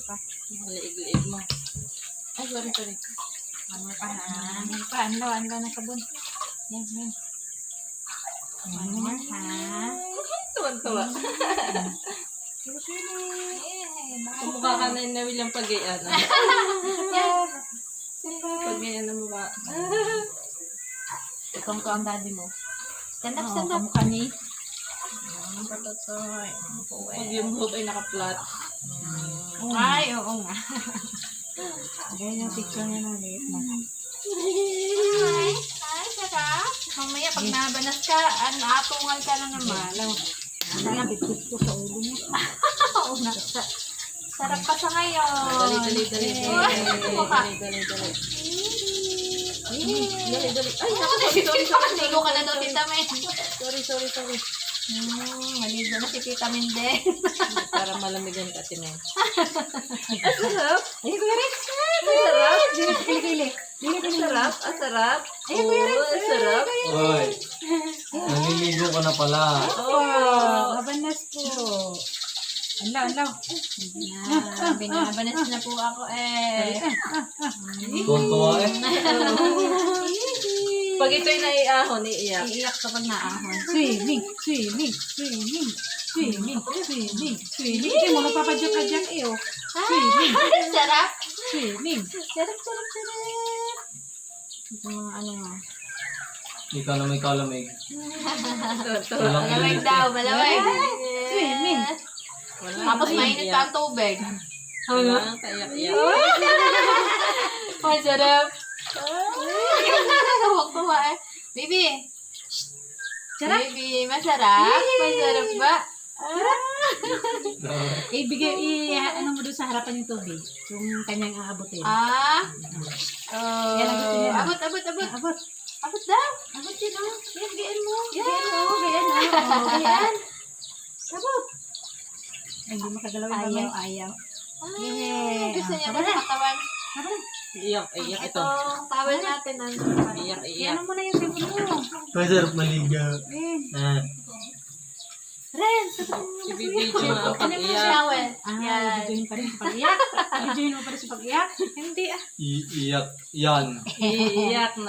pa. Liig-liig mo. Ay, sorry. Ano pa ha? Ano pa? Anlo na sabon. Yan. Ano ha? Tuwan-tuwa. Kumukha ka na na William Pagayaan. Pagayaan na mukha. Ikaw ko ang daddy mo. Stand up. Kamukha ni. Pag yung buhok ay naka-flat. Ay, oo nga. Ganyan yung picture niya na ulit na. Ay, sarap. Mamaya pag nabanas ka, atungal ka na naman. Sana bigkit ko sa ulo niya. Oo nga. Sarap pa sa ngayon. Dali. Ay, Maligo ka na daw, Tita May. sorry. Maligo na si Tita Mende. Para malamigan ka, Tinay. Ay, Kuya Rex! Sarap. Kili. Sarap. Sarap. Ay, Kuya Rex! Sarap. Oy, naliligo ka na pala. Oh, abanas po. Anlaw. Binabanas na po ako eh. Tuwan-tuwa eh. Pag ito'y naiahon, iiyak. Iiyak kapag naahon. Swimming. Hindi mo nagpapadyak-padyak eh, oh. Swimming. Sarap. Swimming. Sarap. Ito mga ano nga. Ikaw na may kalamig. Malamig daw, malamig. Swimming. Tapos mainit pa ang tubig. Wala, kaiyak-iyak. Ay, sarap. Tuwag-tuwa eh. Baby. Sarap. Baby, masarap. Masarap ba? Ano mo doon sa harapan yung tubig? Yung kanyang aabotin. Yan ang gusto niya. Abot. Abot. Abot daw. Abot yun, oh. Yan, gayaan mo. Gayaan. Abot. Ay, hindi makagalaw yung kamay. Ayaw. Yeah. Gusto niya Tama ba na. katawan? Iiyak ito. Itong towel natin. Iiyak. Ano mo na yung sipon mo? Masarap maligo. Eh. Ren, Ibibidyo mo ang ano mo pag-iyak. towel? Ah, bidyoin pa rin sa pag-iyak. Bidyoin mo pa rin sa pag-iyak. Hindi Iiyak yan. Iiyak na.